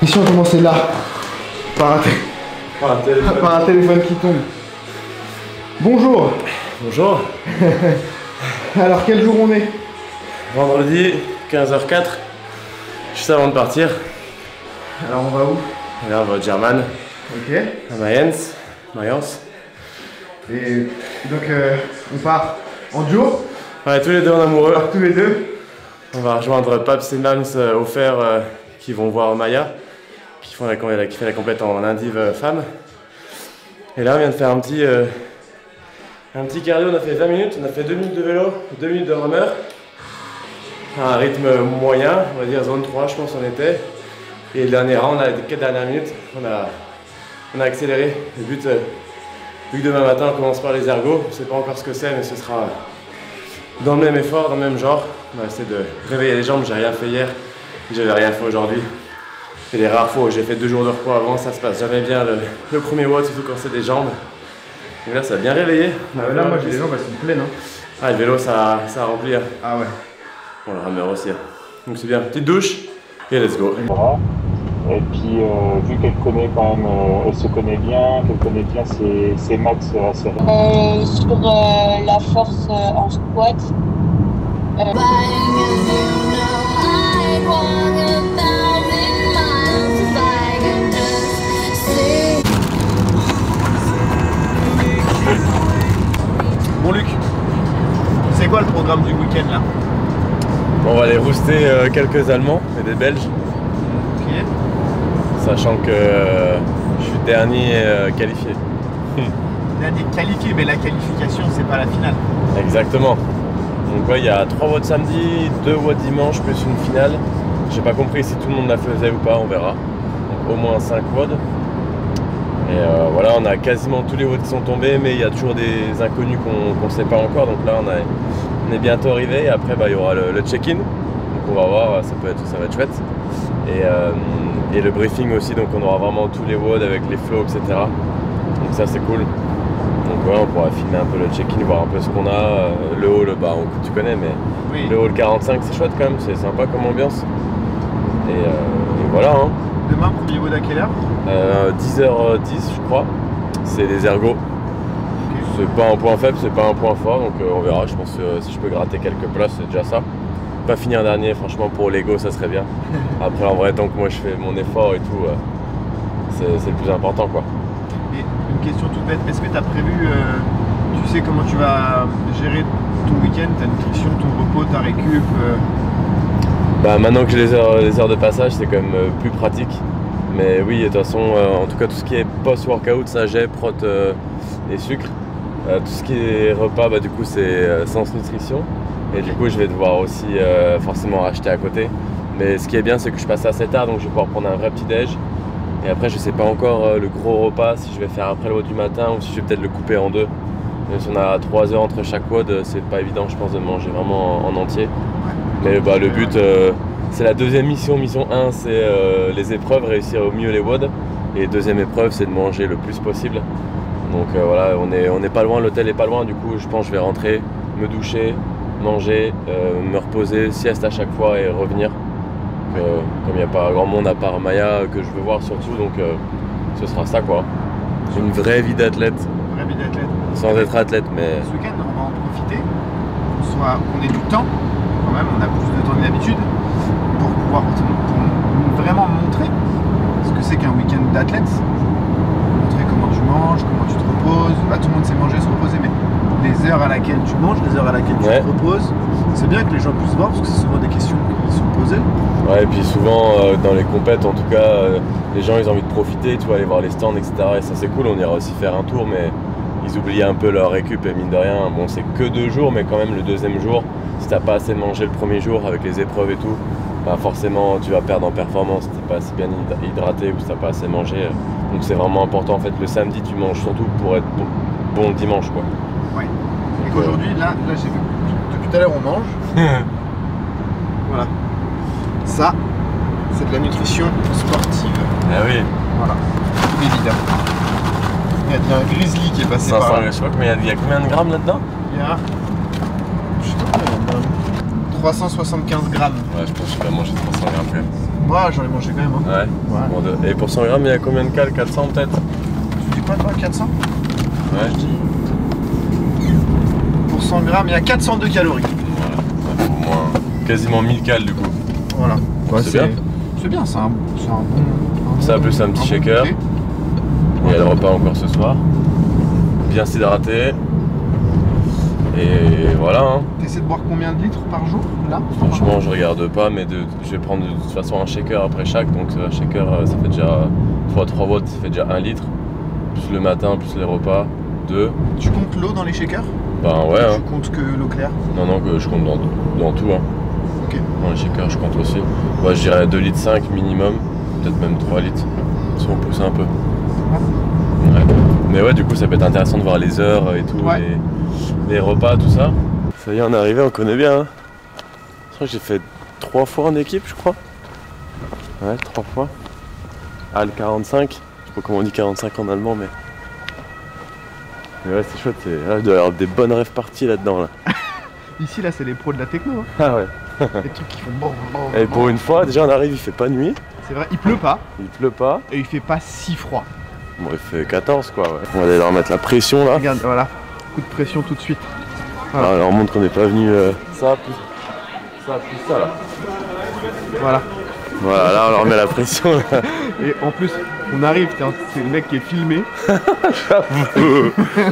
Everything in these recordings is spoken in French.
Mission a commencé là, par un téléphone qui tombe. Bonjour. Bonjour. Alors quel jour on est? Vendredi, 15h04, juste avant de partir. Alors on va où? Et là on va au German, Ok. à Mayence. Et donc on part en duo? Ouais, tous les deux en amoureux. On part tous les deux. On va rejoindre Paps et Mams offerts qui vont voir Maya, qui fait la complète en indive femme. Et là on vient de faire un petit cardio, on a fait 20 minutes, on a fait 2 minutes de vélo, 2 minutes de rameur. À un rythme moyen, on va dire zone 3 je pense on était. Et le dernier round, les 4 dernières minutes, on a accéléré. Le but, vu que demain matin on commence par les ergos, je ne sais pas encore ce que c'est, mais ce sera dans le même effort, dans le même genre. On va essayer de réveiller les jambes, j'ai rien fait hier, j'avais rien fait aujourd'hui. Et les rares fois où j'ai fait 2 jours de repos avant, ça se passe jamais bien le premier WOD, surtout quand c'est des jambes. Donc là ça a bien réveillé. Là moi j'ai les jambes, elles sont pleines. Hein. Ah le vélo ça a rempli. Ah ouais. Bon le rameur aussi. Donc c'est bien, petite douche et let's go. Et puis, vu qu'elle connaît quand même, elle se connaît bien, c'est Max assez sur la force en squat. Bon Luc, c'est quoi le programme du week-end là? Bon, on va aller rooster quelques Allemands et des Belges. Ok. Sachant que je suis dernier qualifié. Dernier qualifié, mais la qualification c'est pas la finale. Exactement. Donc ouais, il y a 3 WOD samedi, 2 WOD dimanche plus une finale. J'ai pas compris si tout le monde la faisait ou pas, on verra. Donc au moins 5 WOD. Et voilà, on a quasiment tous les WOD qui sont tombés, mais il y a toujours des inconnus qu'on sait pas encore. Donc là on est bientôt arrivé et après il y aura le check-in. Donc on va voir, ça va être chouette. Et le briefing aussi, donc on aura vraiment tous les WOD avec les flows, etc. Donc ça c'est cool. Donc ouais, on pourra filmer un peu le check-in, voir un peu ce qu'on a. Le hall, bah tu connais, mais oui. Le hall 45 c'est chouette quand même, c'est sympa comme ambiance. Et voilà. Hein. Demain, premier WOD à quelle heure? 10h10 je crois. C'est les ergos. Okay. C'est pas un point faible, c'est pas un point fort, donc on verra. Je pense que si je peux gratter quelques places, c'est déjà ça. Pas finir dernier, franchement pour l'ego ça serait bien. Après en vrai, tant que moi je fais mon effort et tout, c'est le plus important quoi. Et une question toute bête, est-ce que tu as prévu, tu sais comment tu vas gérer ton week-end, ta nutrition, ton repos, ta récup Bah maintenant que j'ai les heures de passage, c'est quand même plus pratique. Mais oui, de toute façon, en tout cas tout ce qui est post-workout, ça j'ai prot et sucre. Tout ce qui est repas, bah du coup c'est sans nutrition. Et du coup je vais devoir aussi forcément racheter à côté. Mais ce qui est bien c'est que je passe assez tard, donc je vais pouvoir prendre un vrai petit déj. Et après je sais pas encore le gros repas, si je vais faire après le WOD du matin ou si je vais peut-être le couper en deux. Même si on a 3 heures entre chaque WOD, c'est pas évident je pense de manger vraiment en entier. Mais bah le but c'est la deuxième mission, mission 1 c'est les épreuves, réussir au mieux les WOD. Et deuxième épreuve c'est de manger le plus possible. Donc voilà, on est pas loin, l'hôtel est pas loin, du coup je pense que je vais rentrer, me doucher, manger, me reposer, sieste à chaque fois et revenir. Comme il n'y a pas grand monde à part Maya que je veux voir surtout, donc ce sera ça quoi. J'ai une vraie vie d'athlète. Vraie vie d'athlète. Sans être athlète, mais. Ce week-end on va en profiter, qu'on ait du temps, quand même, on a plus de temps que d'habitude, pour pouvoir vraiment montrer ce que c'est qu'un week-end d'athlète. Montrer comment tu manges, comment tu te reposes. Bah, tout le monde sait manger, se reposer, mais les heures à laquelle tu manges, les heures à laquelle tu te reposes, c'est bien que les gens puissent voir parce que c'est souvent des questions qui sont posées. Ouais, et puis souvent dans les compètes, en tout cas, les gens ils ont envie de profiter, tu vois, aller voir les stands, etc. Et ça c'est cool, on ira aussi faire un tour, mais ils oublient un peu leur récup et mine de rien, bon c'est que 2 jours, mais quand même le deuxième jour, si t'as pas assez mangé le premier jour avec les épreuves et tout, bah forcément tu vas perdre en performance si t'es pas assez bien hydraté ou si t'as pas assez mangé. Donc c'est vraiment important en fait, le samedi tu manges surtout pour être bon le dimanche quoi. Ouais. Et qu'aujourd'hui, là j'ai vu, depuis tout à l'heure on mange. Voilà. Ça, c'est de la nutrition sportive. Ah oui. Voilà. Évidemment. Il y a un grizzly qui est passé par là. Je crois qu'il y a combien de grammes là-dedans? Il y a... Je sais pas combien de grammes. 375 grammes. Ouais, je pense que je vais pas manger 300 grammes quand même. Moi, j'en ai mangé quand même. Hein. Ouais. Ouais. Bon, et pour 100 grammes, il y a combien de cales? 400 peut-être? Tu dis quoi toi, 400? Ouais, je dis. Pour 100 grammes, il y a 402 calories. Voilà, ça fait au moins quasiment 1000 cales du coup. Voilà. Ouais, c'est bien. C'est bien, c'est un bon. Ça, plus un petit shaker. goûter. Il y a le repas encore ce soir. Bien s'hydrater. Et voilà. Hein. T'essaies de boire combien de litres par jour là? Franchement, je regarde pas, mais je vais prendre de toute façon un shaker après chaque. Donc, un shaker, ça fait déjà x 3 watts, ça fait déjà 1 litre. Plus le matin, plus les repas, 2. Tu comptes l'eau dans les shakers? Ben ouais. Hein. Tu comptes que l'eau claire? Non, que je compte dans tout. Hein. Ok. Dans les shakers, je compte aussi. Ouais, je dirais 2,5 litres minimum, peut-être même 3 litres, si on pousse un peu. Ouais. Mais ouais, du coup, ça peut être intéressant de voir les heures et tout, ouais. les repas, tout ça. Ça y est, on est arrivé, on connaît bien. Hein. Je crois que j'ai fait 3 fois en équipe, je crois. Ouais, 3 fois. Al 45, je sais pas comment on dit 45 en allemand, mais ouais, c'est chouette. Là, il doit y avoir des bonnes rêves parties là-dedans. Là. Ici, là, c'est les pros de la techno. Hein. Ah ouais. Les trucs qui font bon. Et pour une fois, déjà, on arrive, il fait pas nuit. C'est vrai, il pleut pas. Il pleut pas. Et il fait pas si froid. Bon, il fait 14 quoi, ouais. On va aller leur mettre la pression là. Regarde, voilà. Coup de pression tout de suite. Voilà. Alors, on leur montre qu'on n'est pas venu ça, plus ça là. Voilà. Voilà, là on leur met la pression là. Et en plus, on arrive, c'est le mec qui est filmé.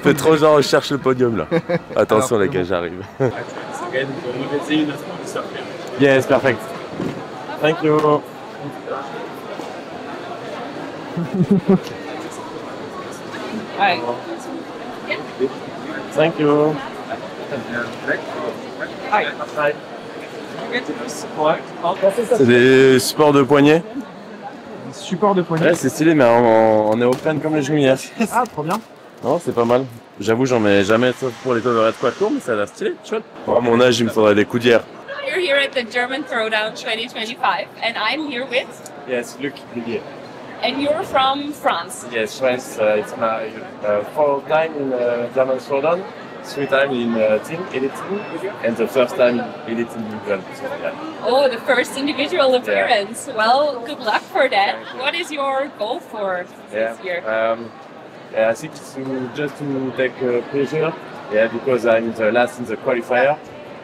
Fais trop genre, je cherche le podium là. Attention les gars, j'arrive. Yes, perfect. Thank you. Hi. Thank you. Hi. C'est des supports de poignet. Support de poignet. Ouais, c'est stylé, mais en néoprène comme les genouillères. Ah, trop bien. Non, c'est pas mal. J'avoue, j'en mets jamais sauf pour les overhead squat courts, mais ça a l'air stylé, chouette. À mon âge, il me faudrait des coudières. We're here at the German Throwdown 2025, and I'm here with. Yes, Luc Didier. And you're from France. Yes, France. It's my 4th time in German Throwdown, 3 times in team, elite team, and the first time in elite individual. So, yeah. Oh, the first individual appearance. Well, good luck for that. What is your goal for this year? I think it's just to take pleasure. Yeah, because I'm the last in the qualifier.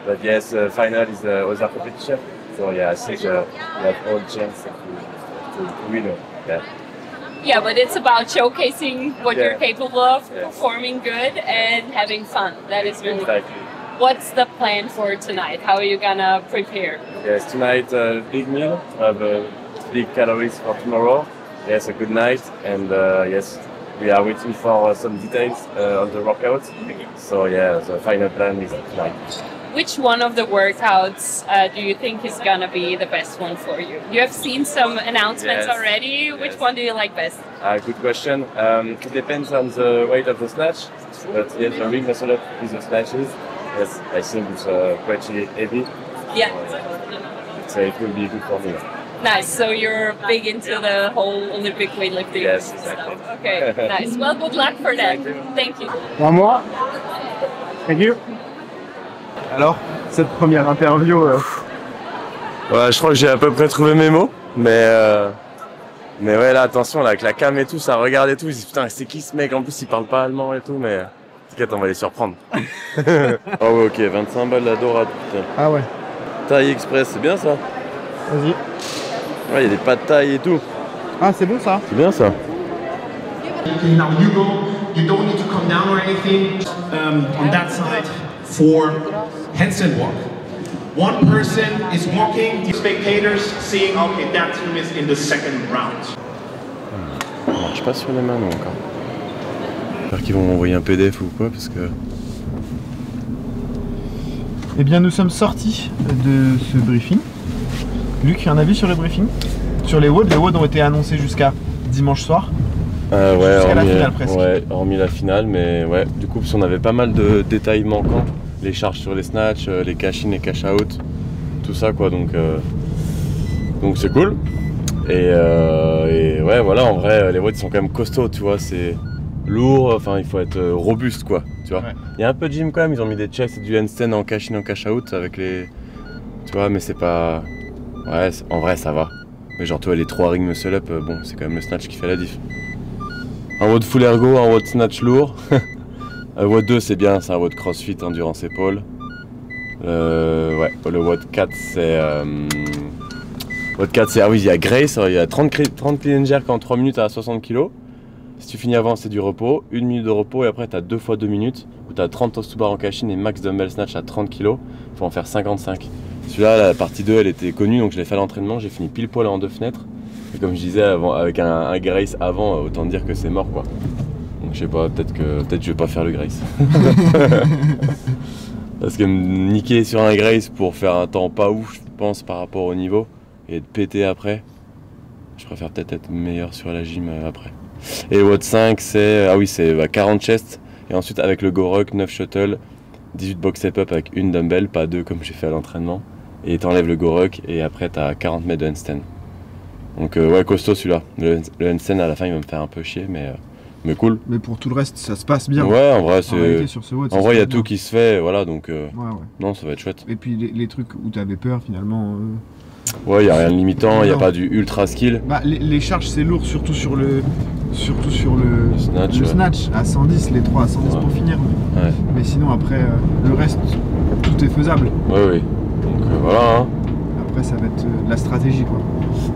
But yes, final is the other competition. So yeah, I think we have all chance to win. Yeah. Yeah, but it's about showcasing what Yeah. you're capable of, Yeah. performing good, and having fun. That is really cool. Exactly. What's the plan for tonight? How are you gonna prepare? Yes, tonight big meal. Have big calories for tomorrow. Yes, a good night, and yes, we are waiting for some details on the workout. So yeah, the final plan is tonight. Which one of the workouts do you think is gonna be the best one for you? You have seen some announcements Yes. already. Which Yes. one do you like best? Good question. It depends on the weight of the snatch, but yes, the ring muscle up is the snatches. Yes, I think it's pretty heavy, Yeah. so it will be good for me. Nice. So you're big into the whole Olympic weightlifting Yes, stuff. exactly. Okay. Nice. Well, good luck for that. Thank you. One more. Thank you. Alors, cette première interview. Ouais, je crois que j'ai à peu près trouvé mes mots, mais ouais, là, attention, là, avec la cam et tout, ça regarde et tout, ils disent putain, c'est qui ce mec? En plus, il parle pas allemand et tout, mais t'inquiète, on va les surprendre. Oh ouais, ok, 25 balles la dorade, putain. Ah ouais. Taille express, c'est bien ça? Vas-y. Ouais, il y a des pas de taille et tout. Ah, c'est bon ça. C'est bien ça. Now you go, you don't need to come down or anything. On that side for handstand walk. One person is walking, the spectators seeing, okay, that team is in the second round. On marche pas sur les mains, nous, encore. J'espère qu'ils vont m'envoyer un PDF ou quoi, parce que... Eh bien, nous sommes sortis de ce briefing. Luc, un avis sur le briefing? Sur les WOD ont été annoncés jusqu'à dimanche soir. Ouais, Jusqu'à la finale, presque. Ouais, hormis la finale, mais ouais, du coup, parce qu'on avait pas mal de détails manquants. Les charges sur les snatchs, les cash-in, les cash-out, tout ça, quoi, donc c'est cool. Et ouais, voilà, en vrai, les WOD sont quand même costauds, tu vois, c'est lourd, enfin, il faut être robuste, quoi, tu vois. Ouais. Il y a un peu de gym quand même, ils ont mis des chests et du handstand en cash-in, en cash-out avec Tu vois, mais c'est pas... Ouais, en vrai, ça va. Mais genre, toi, les 3 rings muscle up, bon, c'est quand même le snatch qui fait la diff. Un WOD full ergo, un WOD snatch lourd. Un WOD 2, c'est bien, c'est un WOD crossfit, endurance épaule. Ouais, le WOD 4, c'est... WOD 4, c'est... Ah oui, il y a Grace, il y a 30 clean and jerk en 3 minutes à 60 kg. Si tu finis avant, c'est du repos, 1 minute de repos et après tu as 2 fois 2 minutes où tu as 30 toast to bar en cash-in et max dumbbell snatch à 30 kg. Il faut en faire 55. Celui-là, la partie 2, elle était connue donc je l'ai fait à l'entraînement. J'ai fini pile poil en 2 fenêtres. Et comme je disais, avant, avec un Grace avant, autant dire que c'est mort quoi. Donc je sais pas, peut-être je vais pas faire le Grace. Parce que me niquer sur un Grace pour faire un temps pas ouf, je pense, par rapport au niveau et de péter après, je préfère peut-être être meilleur sur la gym après. Et WOD 5, c'est 40 chest et ensuite avec le GoRuck, 9 shuttle, 18 box step up avec une dumbbell, pas 2 comme j'ai fait à l'entraînement. Et t'enlèves le GoRuck et après t'as 40 mètres de handstand. Donc ouais, costaud celui-là. Le handstand à la fin il va me faire un peu chier mais cool. Mais pour tout le reste, ça se passe bien. Ouais, en vrai, en vrai il y a tout qui se fait, voilà, donc ouais. Non, ça va être chouette. Et puis les trucs où t'avais peur finalement. Ouais, il n'y a rien de limitant, il n'y a pas du ultra skill. Bah, les charges c'est lourd, surtout sur le snatch à 110, les 3 à 110 pour finir. Mais sinon après, le reste, tout est faisable. Oui. Donc voilà. Hein. Après ça va être de la stratégie quoi.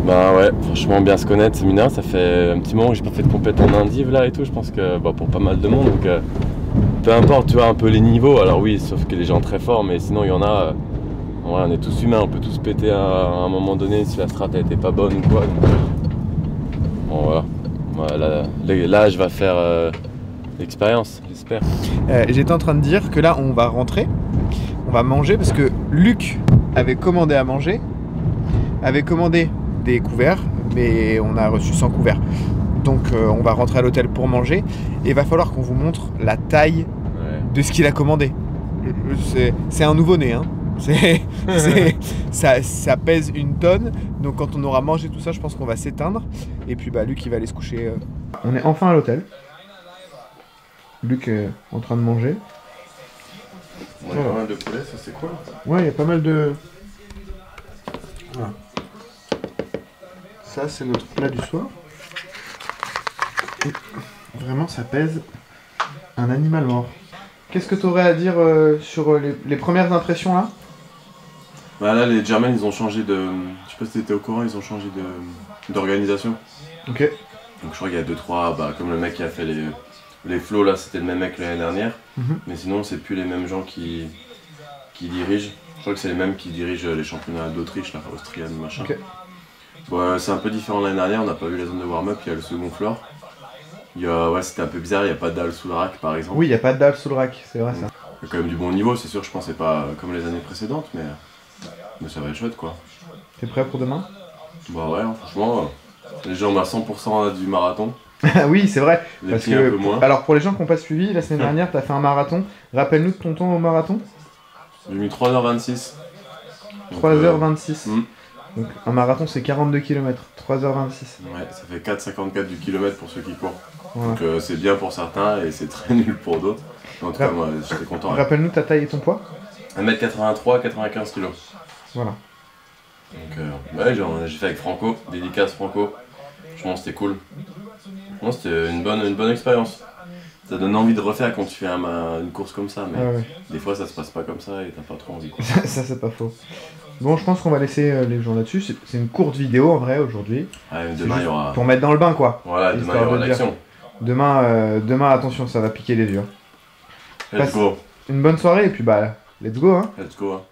Bah ouais, franchement bien se connaître, c'est mineur, ça fait un petit moment que j'ai pas fait de compète en indiv là et tout, je pense que pour pas mal de monde, donc peu importe, tu vois un peu les niveaux, alors oui, sauf que les gens très forts, mais sinon il y en a... Ouais, on est tous humains, on peut tous péter à un moment donné si la strat était pas bonne ou quoi. Donc, bon voilà, l'âge va faire l'expérience, j'espère. J'étais en train de dire que là on va rentrer, on va manger parce que Luc avait commandé à manger, avait commandé des couverts, mais on a reçu 100 couverts. Donc on va rentrer à l'hôtel pour manger et il va falloir qu'on vous montre la taille de ce qu'il a commandé. C'est un nouveau-né, hein. Ça pèse 1 tonne, donc quand on aura mangé tout ça, je pense qu'on va s'éteindre. Et puis Luc il va aller se coucher. On est enfin à l'hôtel. Luc est en train de manger. Il y a pas mal de poulet, ça c'est cool. Ouais, il y a pas mal de... Voilà. Ça c'est notre plat du soir. Et vraiment ça pèse un animal mort. Qu'est-ce que tu aurais à dire sur les premières impressions là? Bah là les Germains ils ont changé de... Je sais pas si t'étais au courant, ils ont changé d'organisation. Ok. Donc je crois qu'il y a 2-3, comme le mec qui a fait les flows là, c'était le même mec l'année dernière. Mais sinon c'est plus les mêmes gens qui dirigent. Je crois que c'est les mêmes qui dirigent les championnats d'Autriche, là, Austrian, machin. Ok. Bon, c'est un peu différent l'année dernière, on n'a pas vu la zone de warm-up, il y a le second floor. Ouais, c'était un peu bizarre, il n'y a pas de dalle sous le rack par exemple. Oui, il n'y a pas de dalle sous le rack, c'est vrai ça. Il y a quand même du bon niveau, c'est sûr, je pense que c'est pas comme les années précédentes, mais ça va être chouette quoi. T'es prêt pour demain? Bah ouais, franchement, les gens à 100% du marathon. Oui, c'est vrai. Parce que, un peu moins. Alors pour les gens qui n'ont pas suivi, la semaine dernière, t'as fait un marathon. Rappelle-nous de ton temps au marathon. J'ai mis 3h26. 3h26. Donc un marathon c'est 42 km, 3h26. Ouais, ça fait 4,54 du kilomètre pour ceux qui courent. Voilà. Donc c'est bien pour certains et c'est très nul pour d'autres. En tout cas, moi j'étais content. Rappelle-nous ta taille et ton poids. 1m83, 95 kg. Voilà. Donc ouais, j'ai fait avec Franco, dédicace Franco. Franchement c'était cool. Franchement c'était une bonne expérience. Ça donne envie de refaire quand tu fais une course comme ça, mais des fois ça se passe pas comme ça et t'as pas trop envie quoi. Ça c'est pas faux. Bon, je pense qu'on va laisser les gens là-dessus. C'est une courte vidéo en vrai aujourd'hui. Ouais, demain il y aura... Pour mettre dans le bain quoi. Voilà, demain il y aura l'action. Demain attention, ça va piquer les yeux. Let's go. Une bonne soirée et puis let's go hein. Let's go hein.